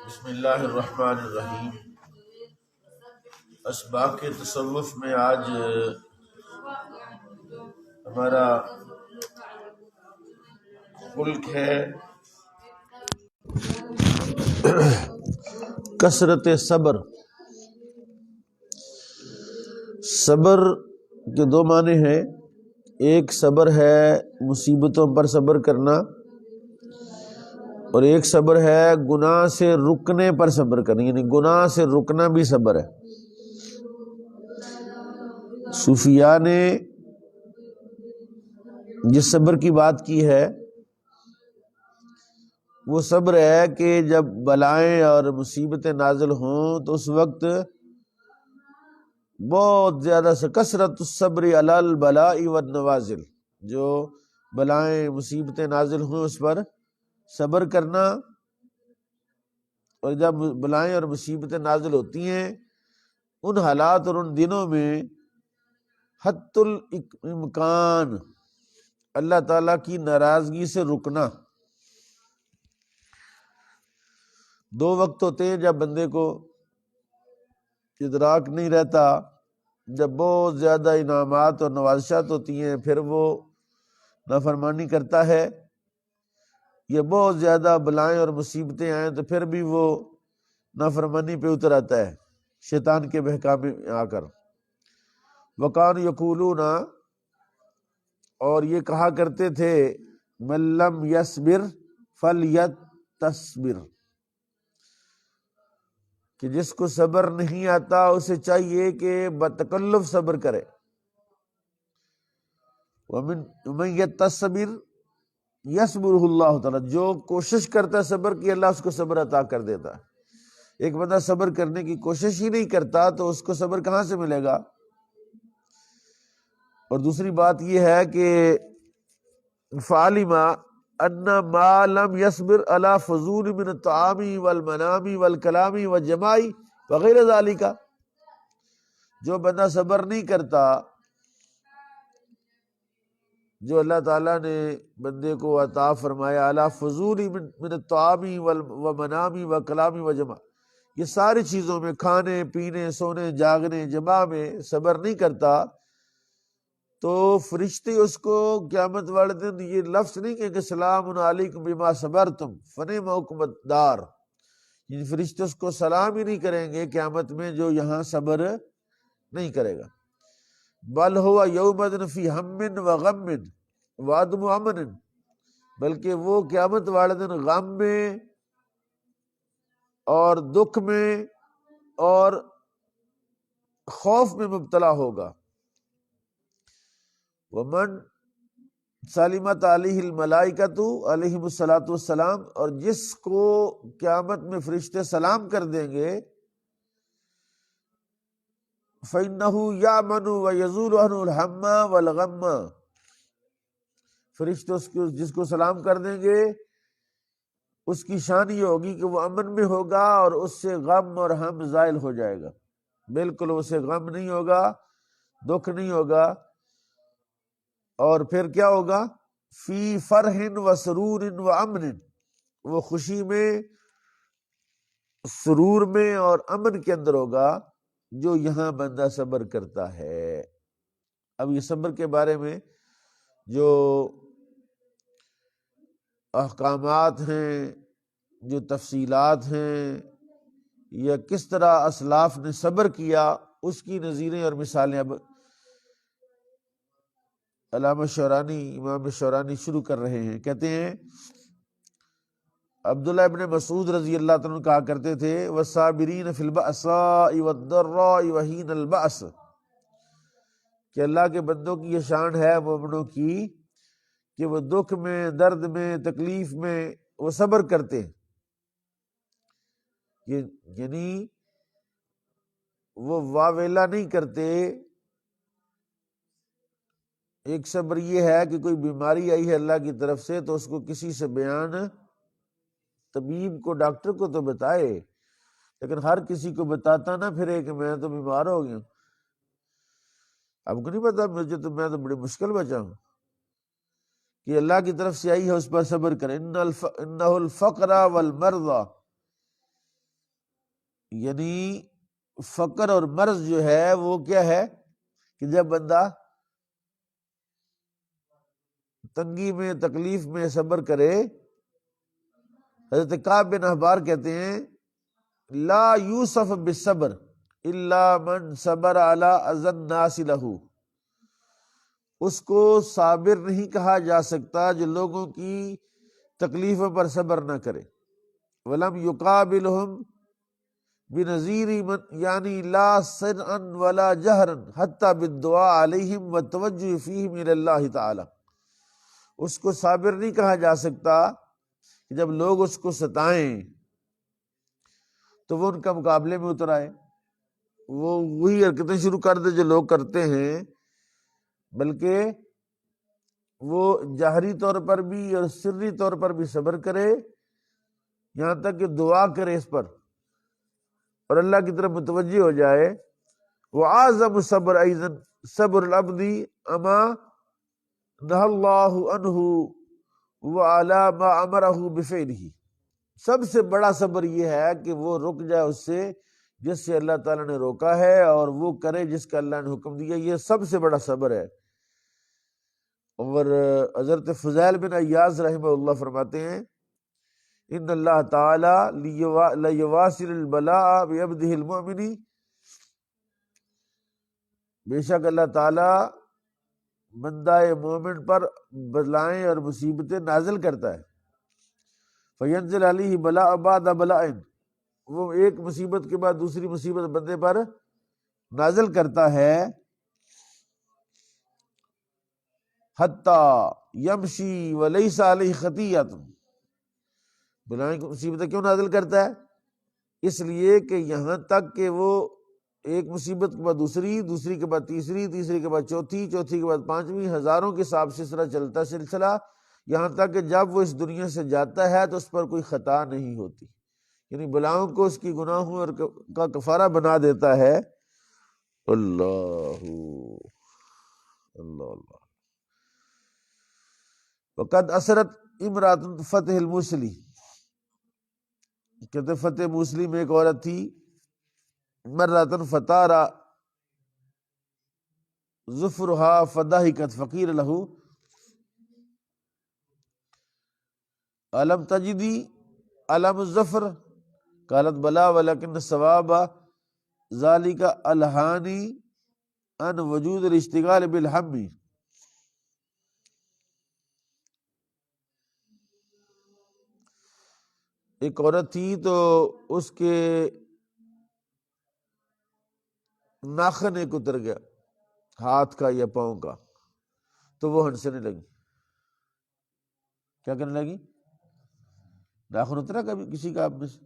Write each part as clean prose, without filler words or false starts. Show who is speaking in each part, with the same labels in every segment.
Speaker 1: بسم اللہ الرحمن الرحیم۔ اسباق کے تصوف میں آج ہمارا ملک ہے کثرت صبر۔ صبر کے دو معنی ہیں، ایک صبر ہے مصیبتوں پر صبر کرنا، اور ایک صبر ہے گناہ سے رکنے پر صبر کرنا، یعنی گناہ سے رکنا بھی صبر ہے۔ صوفیاء نے جس صبر کی بات کی ہے وہ صبر ہے کہ جب بلائیں اور مصیبتیں نازل ہوں تو اس وقت بہت زیادہ سے کثرت الصبر علی البلاء والنوازل، جو بلائیں مصیبتیں نازل ہوں اس پر صبر کرنا، اور جب بلائیں اور مصیبتیں نازل ہوتی ہیں ان حالات اور ان دنوں میں حتی الامکان اللہ تعالیٰ کی ناراضگی سے رکنا۔ دو وقت ہوتے ہیں جب بندے کو ادراک نہیں رہتا، جب بہت زیادہ انعامات اور نوازشات ہوتی ہیں پھر وہ نافرمانی کرتا ہے، یہ بہت زیادہ بلائیں اور مصیبتیں آئیں تو پھر بھی وہ نافرمانی پہ اتر آتا ہے شیطان کے بہکا میں آ کر۔ وَقَانُوا يَقُولُونَ، اور یہ کہا کرتے تھے، مَن لَّمْ يَصْبِرْ فَلْيَسْتَصْبِرْ، کہ جس کو صبر نہیں آتا اسے چاہیے کہ بتکلف صبر کرے۔ وَمَن يَتَّصْبِرْ يَصْبِرْهُ اللَّهُ تعالیٰ، جو کوشش کرتا ہے صبر کی اللہ اس کو صبر عطا کر دیتا ہے۔ ایک بندہ صبر کرنے کی کوشش ہی نہیں کرتا تو اس کو صبر کہاں سے ملے گا؟ اور دوسری بات یہ ہے کہ فَعَلِمَ أَنَّ مَا لَمْ يَصْبِرْ عَلَى فُضُولٍ مِنَ الطَّعَامِ وَالْمَنَامِ وَالْكَلَامِ وَالْجَمَاعِ وغیرہ ذَلِكَ، جو بندہ صبر نہیں کرتا، جو اللہ تعالیٰ نے بندے کو عطا فرمایا عَلَى فُضُولٍ مِنَ الطَّعَامِ وَالْمَنَامِ وَالْكَلَامِ وَالْجَمَاعِ، یہ ساری چیزوں میں، کھانے پینے سونے جاگنے جماع میں صبر نہیں کرتا تو فرشتے اس کو قیامت والے دن یہ لفظ نہیں کہ سلام علیکم بما صبرتم فنعم عقبی الدار، یہ فرشتے اس کو سلام ہی نہیں کریں گے قیامت میں جو یہاں صبر نہیں کرے گا۔ بل ہوا یومئذ فی ہم و غم وعدم امن، بلکہ وہ قیامت والے دن غم میں اور دکھ میں اور خوف میں مبتلا ہوگا۔ ومن سلمت علیہ الملائکۃ علیہم الصلاۃ والسلام، اور جس کو قیامت میں فرشتے سلام کر دیں گے، فإنہ یأمن ویزول عنہ الہم والغم، فرشتے جس کو سلام کر دیں گے اس کی شان یہ ہوگی کہ وہ امن میں ہوگا اور اس سے غم اور ہم زائل ہو جائے گا، بالکل اسے غم نہیں ہوگا، دکھ نہیں ہوگا، اور پھر کیا ہوگا؟ فی فرح و سرور و امن، وہ خوشی میں سرور میں اور امن کے اندر ہوگا جو یہاں بندہ صبر کرتا ہے۔ اب یہ صبر کے بارے میں جو احکامات ہیں، جو تفصیلات ہیں، یا کس طرح اسلاف نے صبر کیا، اس کی نظیریں اور مثالیں اب علامہ شورانی، امام شورانی شروع کر رہے ہیں۔ کہتے ہیں عبداللہ ابن مسعود رضی اللہ تعالیٰ عنہ کہا کرتے تھے، والصابرین فی البأساء والضراء وحین البأس، کہ اللہ کے بندوں کی یہ شان ہے مومنوں کی کہ وہ دکھ میں، درد میں، تکلیف میں وہ صبر کرتے ہیں، یعنی وہ واویلا نہیں کرتے۔ ایک صبر یہ ہے کہ کوئی بیماری آئی ہے اللہ کی طرف سے تو اس کو کسی سے بیان، طبیب کو، ڈاکٹر کو تو بتائے، لیکن ہر کسی کو بتاتا نہ پھرے کہ میں تو بیمار ہو گیا، آپ کو نہیں پتا مجھے تو، میں تو بڑی مشکل بچا ہوں، کہ اللہ کی طرف سے آئی ہے اس پر صبر کریں۔ انہ الفقر والمرض، یعنی فقر اور مرض جو ہے وہ کیا ہے کہ جب بندہ تنگی میں تکلیف میں صبر کرے، حضرت کعب بن احبار کہتے ہیں لا یوسف بالصبر الا من صبر علی اذى الناس له، اس کو صابر نہیں کہا جا سکتا جو لوگوں کی تکلیفوں پر صبر نہ کرے، ولم یقابلہم بنظیر من یعنی لا سرعا ولا جہرا حتی بالدعاء علیہم والتوجہ فیہم الی اللہ تعالی، اس کو صابر نہیں کہا جا سکتا کہ جب لوگ اس کو ستائیں تو وہ ان کا مقابلے میں اتر آئے، وہ وہی حرکتیں شروع کر دے جو لوگ کرتے ہیں، بلکہ وہ جاہری طور پر بھی اور سری طور پر بھی صبر کرے، یہاں تک کہ دعا کرے اس پر اور اللہ کی طرف متوجہ ہو جائے۔ وَأَعْظَمُ صبر ایضا صبر العبد اما نہى اللہ عنہ وعلی ما امرہ بفعلہ، سب سے بڑا صبر یہ ہے کہ وہ رک جائے اس سے جس سے اللہ تعالیٰ نے روکا ہے اور وہ کرے جس کا اللہ نے حکم دیا، یہ سب سے بڑا صبر ہے۔ اور حضرت فضیل بن عیاض رحمہ اللہ فرماتے ہیں ان اللہ تعالی لیواصل البلاء بعبدہ المؤمن، بے شک اللہ تعالی بندہ مومن پر بلائیں اور مصیبتیں نازل کرتا ہے، فینزل علیہ بلاء بعد بلاء، وہ ایک مصیبت کے بعد دوسری مصیبت بندے پر نازل کرتا ہے، حتی یمشی ولیس علیہ خطیۃ، بلائیں مصیبتیں کیوں نازل کرتا ہے؟ اس لیے کہ یہاں تک کہ وہ ایک مصیبت کے بعد دوسری، دوسری کے بعد تیسری، تیسری کے بعد چوتھی، چوتھی کے بعد پانچویں، ہزاروں کے حساب سے اس طرح چلتا سلسلہ، یہاں تک کہ جب وہ اس دنیا سے جاتا ہے تو اس پر کوئی خطا نہیں ہوتی، یعنی بلاؤں کو اس کی گناہوں اور کا کفارہ بنا دیتا ہے۔ اللہ اللہ اللہ۔ وقد اثرت امرات فتح الموصلی، کہتے فتح موصلی میں ایک عورت تھی، مراتن فتارا ظفرها فضحکت فقیر لہ علم تجدی علم الظفر قالت بلا ولکن الثواب ذالک الہانی ان وجود الاشتغال بالہم، ایک عورت تھی تو اس کے ناخن ایک اتر گیا، ہاتھ کا یا پاؤں کا، تو وہ ہنسنے لگی۔ کیا کرنے لگی؟ ناخن اترا کبھی کسی کا آپ میں سے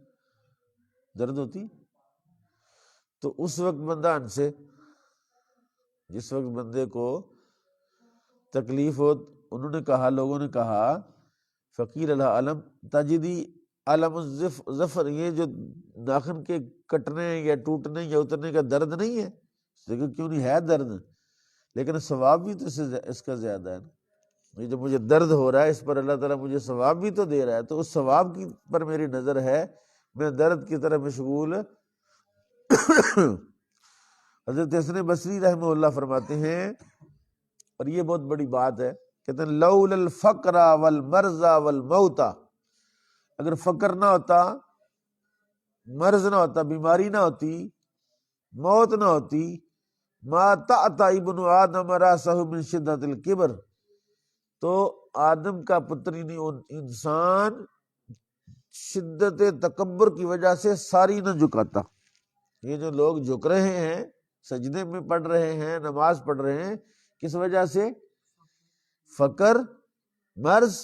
Speaker 1: درد ہوتی تو اس وقت بندہ ہنسے، جس وقت بندے کو تکلیف ہو۔ انہوں نے کہا، لوگوں نے کہا فقیر اللہ علم تجدی علم الظفر، یہ جو ناخن کے کٹنے یا ٹوٹنے یا اترنے کا درد نہیں ہے، لیکن کیوں نہیں ہے درد، لیکن ثواب بھی تو اس کا زیادہ ہے نا، یہ جو مجھے درد ہو رہا ہے اس پر اللہ تعالیٰ مجھے ثواب بھی تو دے رہا ہے، تو اس ثواب کی پر میری نظر ہے، میں درد کی طرف مشغول۔ حضرت حسن بصری رحمہ اللہ فرماتے ہیں، اور یہ بہت بڑی بات ہے، کہتے ہیں لولا الفقر والمرض والموت، اگر فقر نہ ہوتا، مرض نہ ہوتا، بیماری نہ ہوتی، موت نہ ہوتی، ما تعطى ابن آدم راسہ من شدت الکبر، تو آدم کا پتر یعنی انسان شدت تکبر کی وجہ سے ساری نہ جھکاتا۔ یہ جو لوگ جھک رہے ہیں، سجدے میں پڑھ رہے ہیں، نماز پڑھ رہے ہیں، کس وجہ سے؟ فقر، مرض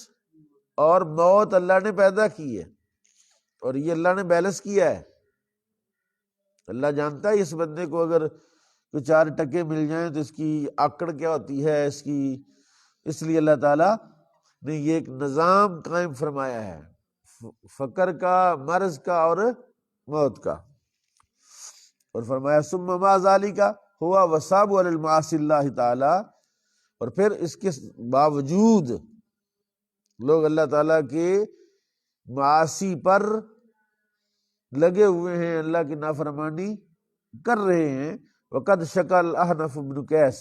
Speaker 1: اور موت اللہ نے پیدا کی ہے، اور یہ اللہ نے بیلنس کیا ہے۔ اللہ جانتا ہے اس بندے کو اگر کوئی 4 ٹکے مل جائیں تو اس کی آکڑ کیا ہوتی ہے اس کی، اس لیے اللہ تعالیٰ نے یہ ایک نظام قائم فرمایا ہے، فقر کا، مرض کا اور موت کا، اور فرمایا ثم ما ذالک ہوا وصاب علی المعاصی اللہ تعالی، اور پھر اس کے باوجود لوگ اللہ تعالیٰ کے معاصی پر لگے ہوئے ہیں اللہ کی نافرمانی کر رہے ہیں۔ وقد شکل احنف بن قیس،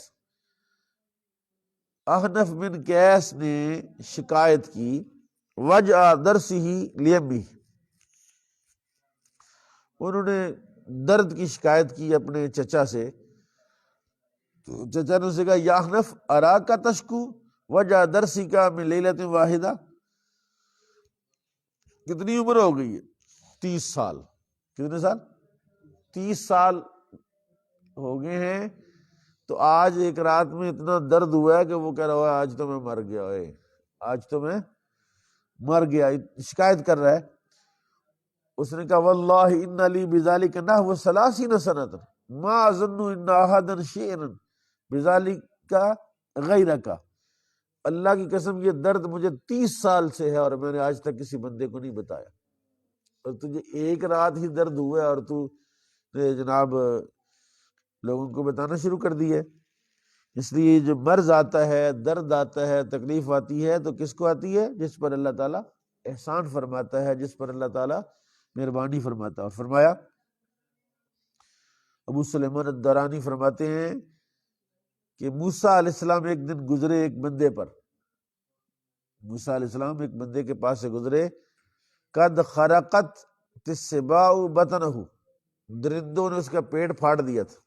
Speaker 1: احنف بن قیس نے شکایت کی، وجع درسہ لیمی، انہوں نے درد کی شکایت کی اپنے چچا سے، تو چچا نے اسے کہا یا احنف اراک تشکو وجع درسی کا من لیلۃ واحدہ، کتنی عمر ہو گئی ہے؟ 30 سال۔ کتنے سال؟ 30 سال ہو گئے ہیں، تو آج ایک رات میں اتنا درد ہوا ہے کہ وہ کہہ رہا ہے آج تو میں مر گیا، آج تو میں مر گیا، شکایت کر رہا ہے۔ اس نے کہا واللہ ان لی بذالک نحو 30 سنۃ ما اظن ان احدا شیئا بذالک غیرک، اللہ کی قسم یہ درد مجھے 30 سال سے ہے اور میں نے آج تک کسی بندے کو نہیں بتایا، اور تجھے ایک رات ہی درد ہوا ہے اور تو جناب لوگوں کو بتانا شروع کر دی ہے۔ اس لیے جو مرض آتا ہے، درد آتا ہے، تکلیف آتی ہے تو کس کو آتی ہے؟ جس پر اللہ تعالیٰ احسان فرماتا ہے، جس پر اللہ تعالیٰ مہربانی فرماتا ہے۔ اور فرمایا، ابو سلیمان الدرانی فرماتے ہیں کہ موسیٰ علیہ السلام ایک دن گزرے ایک بندے پر، موسیٰ علیہ السلام ایک بندے کے پاس سے گزرے، قد خرقت السباع بطنہ، درندوں نے اس کا پیٹ پھاڑ دیا تھا،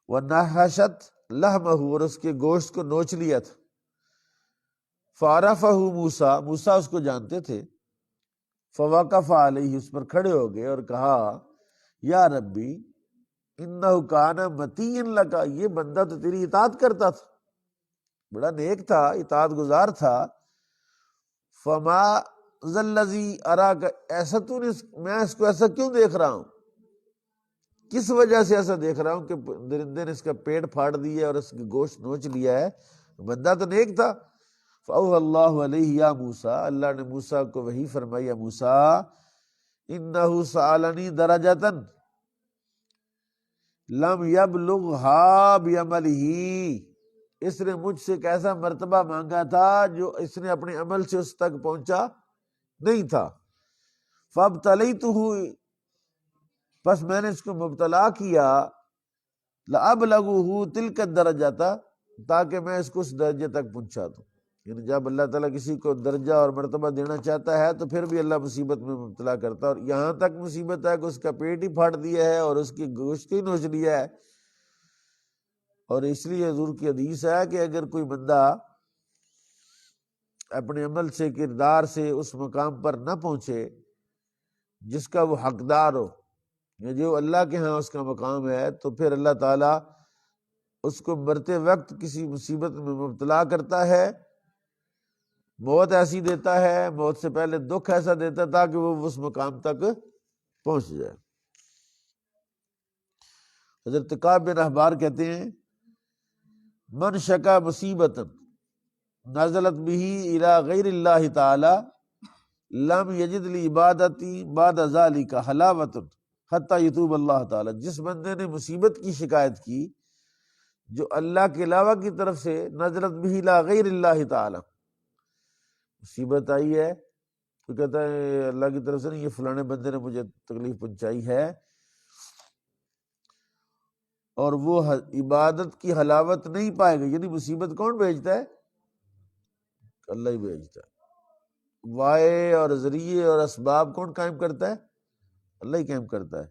Speaker 1: ونحشت لحمہ، اور اس کے گوشت کو نوچ لیا تھا، فعرفہ موسیٰ، موسیٰ اس کو جانتے تھے، فوقف علیہ، اس پر کھڑے ہو گئے اور کہا یا ربی انہ کان مطیعا لک، یہ بندہ تو تیری اطاعت کرتا تھا، بڑا نیک تھا، اطاعت گزار تھا، فما ذا الذی اراک، ایسا تو نے، میں اس کو ایسا کیوں دیکھ رہا ہوں، کس وجہ سے ایسا دیکھ رہا ہوں کہ درندے نے اس کا پیٹ پھاڑ دیا اور اس کی گوشت نوچ لیا ہے، بندہ تو نیک تھا۔ فاوحى اللہ علیہ یا موسیٰ، اللہ نے موسیٰ کو وحی فرمائی، یا موسیٰ انہ سألنی درجۃ لم یبلغها بعملہ، اس نے مجھ سے ایک ایسا مرتبہ مانگا تھا جو اس نے اپنے عمل سے اس تک پہنچا نہیں تھا، فابتلیتہ، پس میں نے اس کو مبتلا کیا، لأبلغہ تلک الدرجۃ، تاکہ میں اس کو اس درجے تک پہنچا دوں۔ یعنی جب اللہ تعالیٰ کسی کو درجہ اور مرتبہ دینا چاہتا ہے تو پھر بھی اللہ مصیبت میں مبتلا کرتا ہے، اور یہاں تک مصیبت ہے کہ اس کا پیٹ ہی پھاڑ دیا ہے اور اس کی گوشت ہی نوچ لیا ہے۔ اور اس لیے حضور کی حدیث ہے کہ اگر کوئی بندہ اپنے عمل سے، کردار سے اس مقام پر نہ پہنچے جس کا وہ حقدار ہو، یا جو اللہ کے ہاں اس کا مقام ہے، تو پھر اللہ تعالیٰ اس کو مرتے وقت کسی مصیبت میں مبتلا کرتا ہے، موت ایسی دیتا ہے، موت سے پہلے دکھ ایسا دیتا ہے تاکہ وہ اس مقام تک پہنچ جائے۔ حضرت کعب بن احبار کہتے ہیں من شکا مصیبت نزلت به الی غیر اللہ تعالی لم یجد لعبادتی بعد ذلک حلاوۃ حتی یتوب اللہ تعالی، جس بندے نے مصیبت کی شکایت کی جو اللہ کے علاوہ کی طرف سے، نزلت به الی غیر اللہ تعالی، مصیبت آئی ہے تو کہتا ہے اللہ کی طرف سے نہیں، یہ فلانے بندے نے مجھے تکلیف پہنچائی ہے، اور وہ عبادت کی حلاوت نہیں پائے گا۔ یعنی مصیبت کون بھیجتا ہے؟ اللہ ہی بھیجتا ہے۔ وائے اور ذریعے اور اسباب کون قائم کرتا ہے؟ اللہ ہی قائم کرتا ہے۔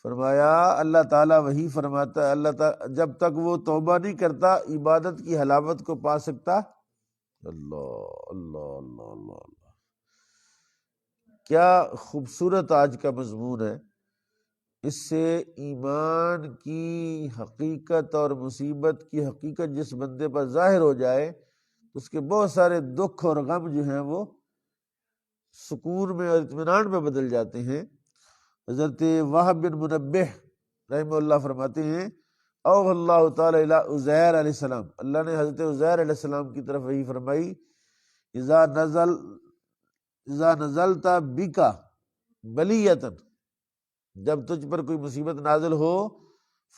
Speaker 1: فرمایا اللہ تعالیٰ وہی فرماتا ہے، اللہ تعالیٰ جب تک وہ توبہ نہیں کرتا عبادت کی حلاوت کو پا سکتا۔ اللہ اللہ اللہ اللہ اللہ، کیا خوبصورت آج کا مضمون ہے۔ اس سے ایمان کی حقیقت اور مصیبت کی حقیقت جس بندے پر ظاہر ہو جائے، اس کے بہت سارے دکھ اور غم جو ہیں وہ سکون میں اور اطمینان میں بدل جاتے ہیں۔ حضرت وہب بن منبہ رحمہ اللہ فرماتے ہیں اوحی اللہ تعالی الی عزیر علیہ السلام، اللہ نے حضرت عزیر علیہ السلام کی طرف وحی فرمائی، اذا نزلت بکا بلیۃ، جب تجھ پر کوئی مصیبت نازل ہو،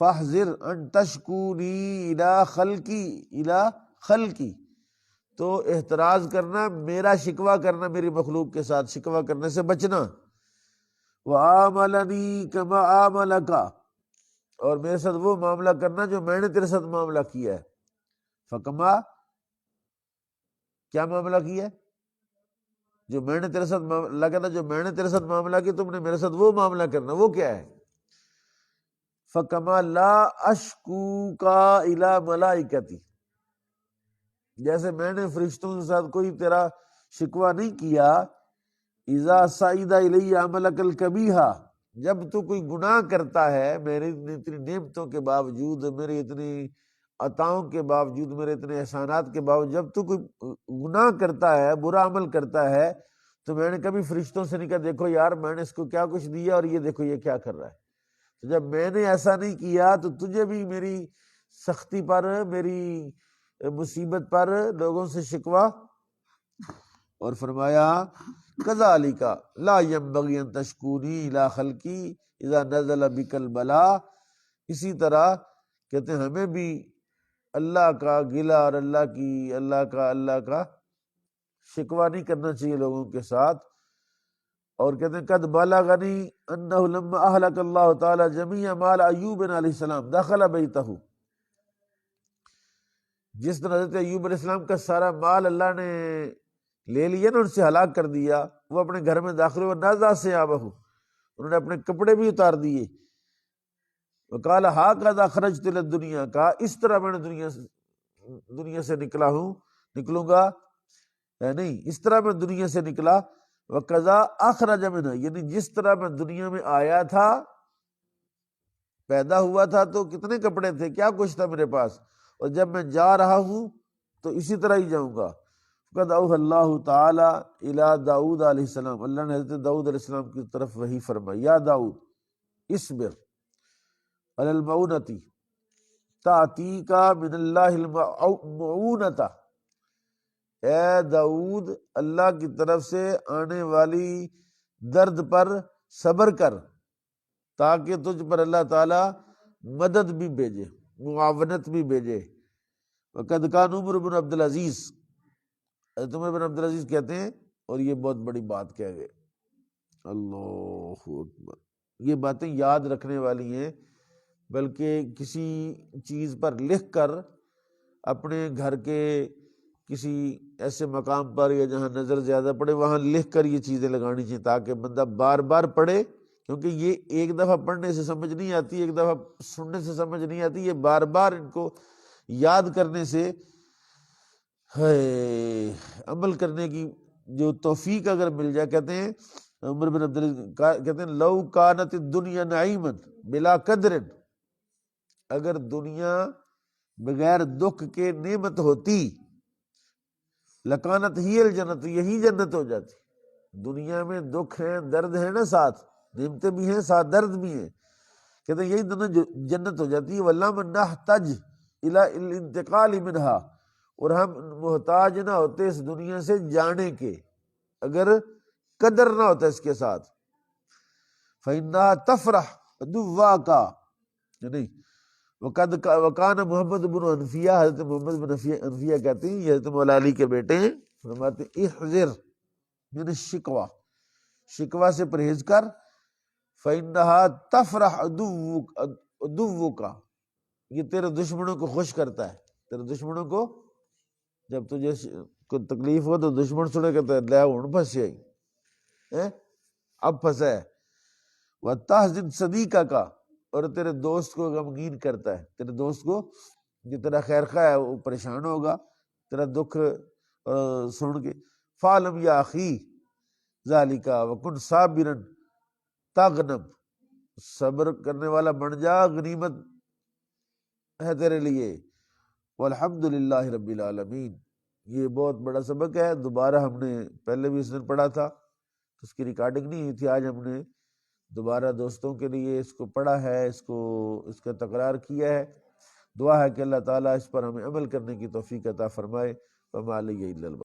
Speaker 1: فاحذر ان تشکونی الی خلقی، تو احتراز کرنا، میرا شکوہ کرنا، میری مخلوق کے ساتھ شکوہ کرنے سے بچنا، وَعَامَلَنِي كَمَا عَامَلَكَ، اور میرے ساتھ وہ معاملہ کرنا جو میں نے تیرے ساتھ معاملہ کیا ہے. فَكَمَا، کیا معاملہ کیا ہے؟ جو میں نے تیرے ساتھ معاملہ کرنا، جو میں نے تیرے ساتھ معاملہ کیا تم نے میرے ساتھ وہ معاملہ کرنا. وہ کیا ہے؟ فَكَمَا لَا أَشْكُوكَ إِلَىٰ مَلَائِكَتِي، جیسے میں نے فرشتوں کے ساتھ کوئی تیرا شکوہ نہیں کیا. اذا سعید الی عملک القبیحہ، جب تو کوئی گناہ کرتا ہے میری اتنی نعمتوں کے باوجود، میری اتنی عطاؤں کے باوجود، میرے اتنے احسانات کے باوجود، جب تو کوئی گناہ کرتا ہے، برا عمل کرتا ہے، تو میں نے کبھی فرشتوں سے نہیں کہا دیکھو یار میں نے اس کو کیا کچھ دیا اور یہ دیکھو یہ کیا کر رہا ہے. تو جب میں نے ایسا نہیں کیا تو تجھے بھی میری سختی پر، میری مصیبت پر لوگوں سے شکوہ. اور فرمایا کذالک لا ينبغي ان تشکونی الی خلقی اذا نزل بک البلاء، اسی طرح کہتے ہیں ہمیں بھی اللہ کا گلہ اور اللہ کا شکوہ نہیں کرنا چاہیے لوگوں کے ساتھ. اور کہتے ہیں قد بلغنی انہ لما اہلک اللہ تعالی جمیع مال ایوب علیہ السلام دخل بیتہ، جس طرح حضرت ایوب علیہ السلام کا سارا مال اللہ نے لے لیا نا، ان سے ہلاک کر دیا، وہ اپنے گھر میں داخل ہوئے. نازع ثیابہ، انہوں نے اپنے کپڑے بھی اتار دیے. وقال ہاکذا خرجت الی الدنیا، کہا اس طرح میں نے دنیا سے نکلوں گا، نہیں اس طرح میں دنیا سے نکلا. وقضا اخرج منها، یعنی جس طرح میں دنیا میں آیا تھا، پیدا ہوا تھا تو کتنے کپڑے تھے، کیا کچھ تھا میرے پاس، اور جب میں جا رہا ہوں تو اسی طرح ہی جاؤں گا. قد اوحى اللہ تعالی الی داؤد علیہ السلام، اللہ نے حضرت داؤد علیہ السلام کی طرف وحی فرمائی، یا داؤد اصبر علی المعونۃ تأتیک من اللہ المعونۃ، اے داؤد اللہ کی طرف سے آنے والی درد پر صبر کر، تاکہ تجھ پر اللہ تعالی مدد بھی بھیجے، معاونت بھی بھیجے. وقد کان عمر بن عبد العزیز، عمر بن عبد العزیز کہتے ہیں، اور یہ بہت بڑی بات کہہ گئے، اللہ اکبر. یہ باتیں یاد رکھنے والی ہیں، بلکہ کسی چیز پر لکھ کر اپنے گھر کے کسی ایسے مقام پر یا جہاں نظر زیادہ پڑے وہاں لکھ کر یہ چیزیں لگانی چاہیے، تاکہ بندہ بار بار پڑھے. کیونکہ یہ ایک دفعہ پڑھنے سے سمجھ نہیں آتی، ایک دفعہ سننے سے سمجھ نہیں آتی، یہ بار بار ان کو یاد کرنے سے عمل کرنے کی جو توفیق اگر مل جائے. کہتے ہیں عمر بن عبدالعزیز کہتے ہیں لو کانت الدنیا نعیما بلا قدر، اگر دنیا بغیر دکھ کے نعمت ہوتی، لکانت ہی الجنت، یہی جنت ہو جاتی. دنیا میں دکھ ہیں، درد ہے نا، ساتھ نعمتیں بھی ہیں، ساتھ درد بھی ہیں، کہتے ہیں یہی دونوں جنت ہو جاتی ہے. وَلَمْ نَحْتَجْ إِلَىٰ الْانتِقَالِ مِنْهَا، اور ہم محتاج نہ ہوتے اس دنیا سے جانے کے، اگر قدر نہ ہوتا اس کے ساتھ. فَإِنَّهَا تَفْرَحُ عَدُوَّاكَ، نہیں وَكَانَ محمد بن حنفیہ، حضرت محمد بن حنفیہ کہتے ہیں، یہ حضرت مولا علی کے بیٹے ہیں، فرماتے ہیں احذر من الشکوہ، شکوہ سے پرہیز کر. فَإِنَّهَا تَفْرَحُ عَدُوَّكَ، یہ تیرے دشمنوں کو خوش کرتا ہے. تیرے دشمنوں کو جب تجھے کوئی تکلیف ہو تو دشمن سنے کہتا ہے لے ہن پھنسے اب پھنسا ہے. وَتَحْزِنْ صَدِيقَكَ، اور تیرے دوست کو غمگین کرتا ہے، تیرے دوست کو جو تیرا خیر خواہ ہے وہ پریشان ہوگا تیرا دکھ سن کے. فَعْلَمْ يَا أَخِي ذَلِكَ وَكُنْ صَابِرًا تَغْنَمْ، صبر کرنے والا بن جا، غنیمت ہے تیرے لیے. والحمد للہ رب العالمین. یہ بہت بڑا سبق ہے، دوبارہ ہم نے پہلے بھی اس دن پڑھا تھا، اس کی ریکارڈنگ نہیں ہوئی تھی، آج ہم نے دوبارہ دوستوں کے لیے اس کو پڑھا ہے، اس کا تکرار کیا ہے. دعا ہے کہ اللہ تعالیٰ اس پر ہمیں عمل کرنے کی توفیق عطا فرمائے. وما علیہ الا البلاغ.